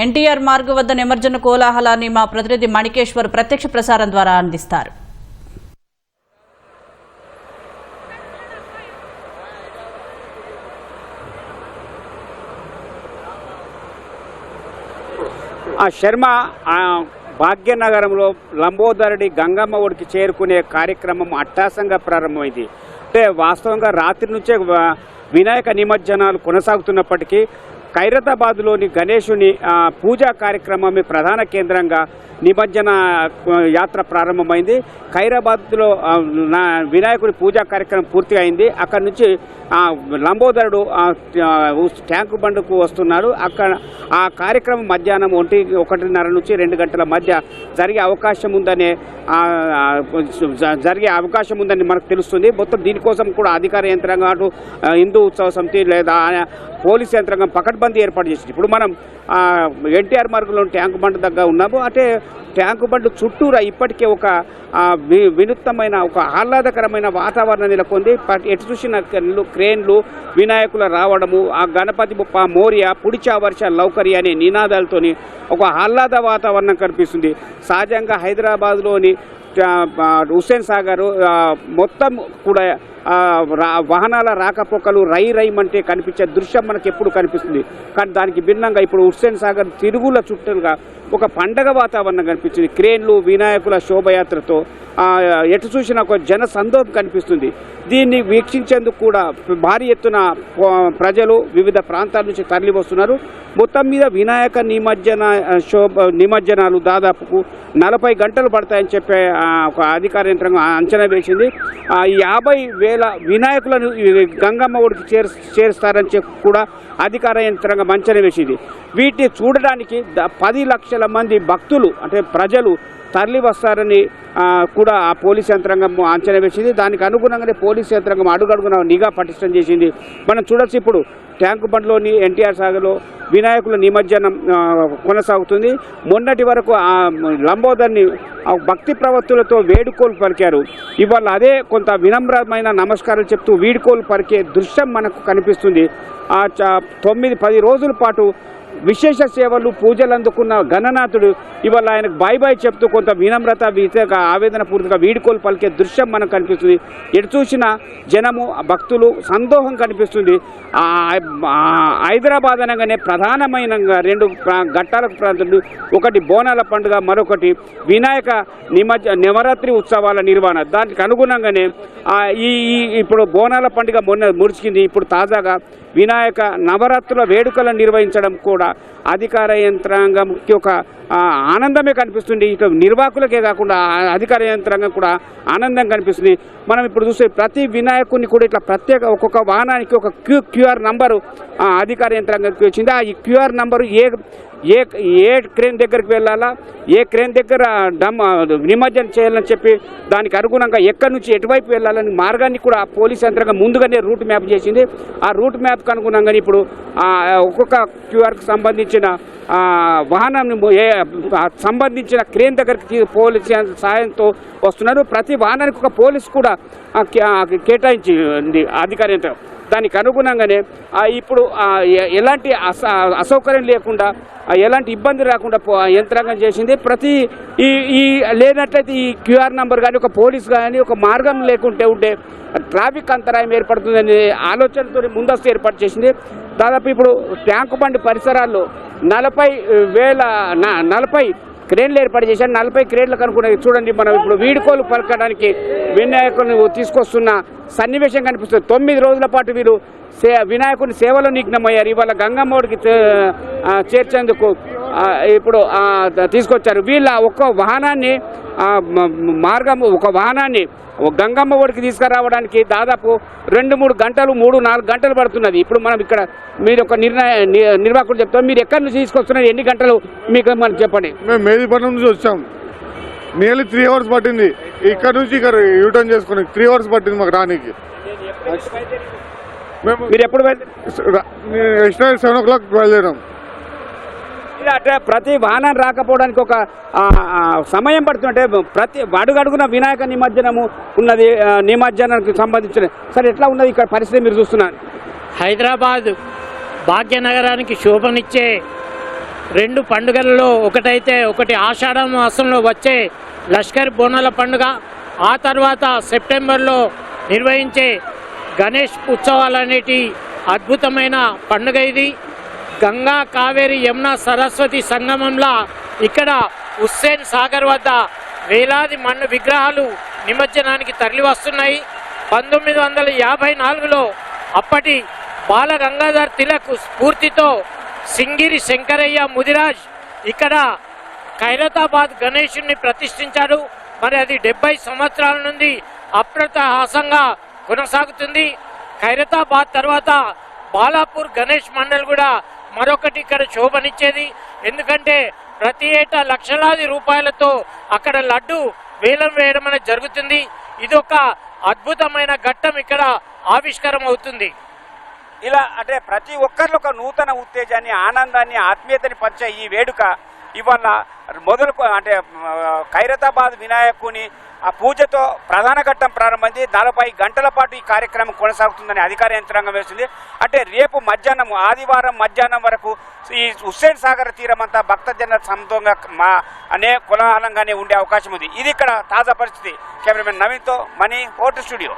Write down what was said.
ఎన్టీఆర్ మార్గ్ వద్ద నిమజ్జన కోలాహలాన్ని మా ప్రతినిధి మణికేశ్వర్ ప్రత్యక్ష ప్రసారం ద్వారా అందిస్తారు. శర్మ భాగ్యనగరంలో లంబోదరుడి గంగమ్మ ఒడికి చేరుకునే కార్యక్రమం అట్టాసంగా ప్రారంభమైంది. అంటే వాస్తవంగా రాత్రి నుంచే వినాయక నిమజ్జనాలు కొనసాగుతున్నప్పటికీ ఖైరతాబాద్లోని గణేశుని పూజా కార్యక్రమమే ప్రధాన కేంద్రంగా నిమజ్జన యాత్ర ప్రారంభమైంది. ఖైరాబాద్లో వినాయకుడి పూజా కార్యక్రమం పూర్తిగా అయింది. అక్కడి నుంచి లంబోదరుడు ట్యాంకు బండ్కు వస్తున్నారు. అక్కడ ఆ కార్యక్రమం మధ్యాహ్నం 1:30 నుంచి 2 గంటల మధ్య జరిగే అవకాశం ఉందని మనకు తెలుస్తుంది. మొత్తం దీనికోసం కూడా అధికార యంత్రాంగం అటు హిందూ ఉత్సవ సమితి లేదా పోలీస్ యంత్రాంగం పకడ్బందీ ఏర్పాటు చేసింది. ఇప్పుడు మనం ఎన్టీఆర్ మార్గంలోని ట్యాంకు బండ్ దగ్గర ఉన్నాము. అంటే ట్యాంకు బండ్ చుట్టూరా ఇప్పటికే ఒక వినూత్నమైన ఒక ఆహ్లాదకరమైన వాతావరణం నెలకొంది. ఎటు చూసిన క్రేన్లు వినాయకుల రావడము, ఆ గణపతి బొప్ప మోరియా పుడిచా వర్ష లౌకర్య అనే నినాదాలతోని ఒక ఆహ్లాద వాతావరణం కనిపిస్తుంది. సహజంగా హైదరాబాద్లోని హుస్సేన్ సాగర్ మొత్తం కూడా వాహనాల రాకపోకలు రైమంటే కనిపించే దృశ్యం మనకు ఎప్పుడు కనిపిస్తుంది. కానీ దానికి భిన్నంగా ఇప్పుడు హుస్సేన్ సాగర్ తిరుగుల చుట్టూగా ఒక పండగ వాతావరణం కనిపిస్తుంది. క్రేన్లు వినాయకుల శోభయాత్రతో ఎటు చూసినా ఒక జన సందోహం కనిపిస్తుంది. దీన్ని వీక్షించేందుకు కూడా భారీ ఎత్తున ప్రజలు వివిధ ప్రాంతాల నుంచి తరలి వస్తున్నారు. మొత్తం మీద వినాయక నిమజ్జనాలు దాదాపుకు 40 గంటలు పడతాయని చెప్పే ఒక అధికార యంత్రాంగం అంచనా వేసింది. 50,000 వినాయకులను గంగమ్మ ఒడికి చేరుస్తారని కూడా అధికార యంత్రాంగం అంచనా వేసింది. వీటిని చూడడానికి 10 లక్షల మంది భక్తులు అంటే ప్రజలు తరలి వస్తారని కూడా ఆ పోలీస్ యంత్రాంగం అంచనా వేసింది. దానికి అనుగుణంగానే పోలీస్ యంత్రాంగం అడుగడుగున నిఘా పటిష్టం చేసింది. మనం చూడొచ్చు ఇప్పుడు ట్యాంకు బండ్లోని ఎన్టీఆర్ సాగర్లో వినాయకుల నిమజ్జనం కొనసాగుతుంది. మొన్నటి వరకు లంబోదర్ని భక్తి ప్రవృత్తులతో వేడుకోలు పలికారు. ఇవాళ అదే కొంత వినమ్రమైన నమస్కారాలు చెప్తూ వీడుకోలు పలికే దృశ్యం మనకు కనిపిస్తుంది. 9-10 రోజుల పాటు విశేష సేవలు పూజలు అందుకున్న గణనాథుడు ఇవాళ ఆయనకు బాయ్ చెప్తూ కొంత వినమ్రత ఆవేదన పూర్తిగా వీడుకోలు పలికే దృశ్యం మనకు కనిపిస్తుంది. ఎటు చూసినా జనము భక్తులు సందోహం కనిపిస్తుంది. హైదరాబాద్ అనగానే ప్రధానమైన 2 ఘట్టాలకు ప్రాంతాలు, ఒకటి బోనాల పండుగ, మరొకటి వినాయక నవరాత్రి ఉత్సవాల నిర్వహణ. దానికి అనుగుణంగానే ఇప్పుడు బోనాల పండుగ మొన్న ముడిచింది. ఇప్పుడు తాజాగా వినాయక నవరాత్రుల వేడుకలను నిర్వహించడం కూడా అధికార యంత్రాంగంకి ఒక ఆనందమే కనిపిస్తుంది. ఇక నిర్వాహకులకే కాకుండా అధికార యంత్రాంగం కూడా ఆనందం కనిపిస్తుంది. మనం ఇప్పుడు చూస్తే ప్రతి వినాయకుడిని కూడా ఇట్లా ప్రత్యేక ఒక్కొక్క వాహనానికి ఒక క్యూఆర్ నంబరు అధికార యంత్రాంగానికి వచ్చింది. ఆ క్యూఆర్ నంబరు ఏ క్రేన్ దగ్గరికి వెళ్ళాలా, ఏ క్రేన్ దగ్గర నిమజ్జనం చేయాలని చెప్పి దానికి అనుగుణంగా ఎక్కడి నుంచి ఎటువైపు వెళ్ళాలని మార్గాన్ని కూడా పోలీస్ యంత్రాంగం ముందుగానే రూట్ మ్యాప్ చేసింది. ఆ రూట్ మ్యాప్కి అనుగుణంగానే ఇప్పుడు ఒక్కొక్క క్యూఆర్కి సంబంధించిన వాహనాన్ని సంబంధించిన క్రేన్ దగ్గరికి పోలీస్ సహాయంతో వస్తున్నారు. ప్రతి వాహనానికి ఒక పోలీసు కూడా కేటాయించింది అధికార యంత్రం. దానికి అనుగుణంగానే ఇప్పుడు ఎలాంటి అసౌకర్యం లేకుండా ఎలాంటి ఇబ్బంది రాకుండా యంత్రాంగం చేసింది. ప్రతి లేనట్లయితే ఈ క్యూఆర్ నంబర్ కానీ ఒక పోలీస్ కానీ ఒక మార్గం లేకుంటే ఉంటే ట్రాఫిక్ అంతరాయం ఏర్పడుతుందనే ఆలోచనతో ముందస్తు ఏర్పాటు చేసింది. దాదాపు ఇప్పుడు ట్యాంకు బండి పరిసరాల్లో 40,000 క్రేన్లు ఏర్పాటు చేశారు. 40 క్రేన్లకు అనుకున్నది చూడండి. మనం ఇప్పుడు వీడుకోలు పలకడానికి వినాయకుని తీసుకొస్తున్న సన్నివేశం కనిపిస్తుంది. 9 రోజుల పాటు వీరు వినాయకుని సేవలో నిఘ్నమయ్యారు. ఇవాళ గంగమ్మ ఒడికి చేర్చేందుకు ఇప్పుడు తీసుకొచ్చారు. వీళ్ళ ఒక్క వాహనాన్ని గంగమ్మ ఒడికి తీసుకురావడానికి దాదాపు 2-3 గంటలు 3-4 గంటలు పడుతున్నది. ఇప్పుడు మనం ఇక్కడ మీరు ఒక నిర్వాహకుడు చెప్తాం, మీరు ఎక్కడి నుంచి తీసుకొస్తున్నారు, ఎన్ని గంటలు మీకు మనం చెప్పండి. మేము మేదీపట్నం నుంచి వచ్చాం. నియర్లీ 3 అవర్స్ పట్టింది. ఇక్కడ నుంచి ఇక్కడ యూటర్న్ చేసుకుని 3 అవర్స్ పట్టింది మాకు రానికి. మీరు ఎప్పుడు 7 o'clock బయలుదేరాం. అంటే ప్రతి వాహనం రాకపోవడానికి ఒక సమయం పడుతుంటే ప్రతి అడుగడుగున వినాయక నిమజ్జనము ఉన్నది. నిమజ్జనానికి సంబంధించిన సరే ఎట్లా ఉన్నది ఇక్కడ పరిస్థితి మీరు చూస్తున్నారు? హైదరాబాద్ భాగ్యనగరానికి శోభనిచ్చే రెండు పండుగలలో ఒకటి ఆషాఢ మాసంలో వచ్చే లష్కర్ బోనాల పండుగ, ఆ తర్వాత సెప్టెంబర్లో నిర్వహించే గణేష్ ఉత్సవాలు అనేటి అద్భుతమైన పండుగ ఇది. గంగా కావేరి యమున సరస్వతి సంగమంలా ఇక్కడ హుస్సేన్ సాగర్ వద్ద వేలాది మన్ను విగ్రహాలు నిమజ్జనానికి తరలి వస్తున్నాయి. 1954లో అప్పటి బాల గంగాధర్ తిలక్ స్ఫూర్తితో సింగిరి శంకరయ్య ముదిరాజ్ ఇక్కడ ఖైరతాబాద్ గణేశుని ప్రతిష్ఠించాడు. మరి అది 70 సంవత్సరాల నుండి అప్రతహాసంగా కొనసాగుతుంది. ఖైరతాబాద్ తర్వాత బాలాపూర్ గణేష్ మండల్ కూడా మరొకటి ఇక్కడ శోభనిచ్చేది. ఎందుకంటే ప్రతి ఏటా లక్షలాది రూపాయలతో అక్కడ లడ్డు వేలం వేయడం అనేది జరుగుతుంది. ఇదొక అద్భుతమైన ఘట్టం ఇక్కడ ఆవిష్కారం అవుతుంది. ఇలా అంటే ప్రతి ఒక్కరిలో ఒక నూతన ఉత్తేజాన్ని, ఆనందాన్ని, ఆత్మీయతని పంచే ఈ వేడుక ఇవాళ మొదలు అంటే ఖైరతాబాద్ వినాయకుని ఆ పూజతో ప్రధాన ఘట్టం ప్రారంభమైంది. 40 గంటల పాటు ఈ కార్యక్రమం కొనసాగుతుందని అధికార యంత్రాంగం వేస్తుంది. అంటే రేపు మధ్యాహ్నం, ఆదివారం మధ్యాహ్నం వరకు ఈ హుస్సేన్ సాగర్ తీరమంతా భక్తజన సముద్రంగా అనే కోలాహలంగానే ఉండే అవకాశం ఉంది. ఇది ఇక్కడ తాజా పరిస్థితి. కెమెరామెన్ నవీన్తో మనీ, హోటల్ స్టూడియో.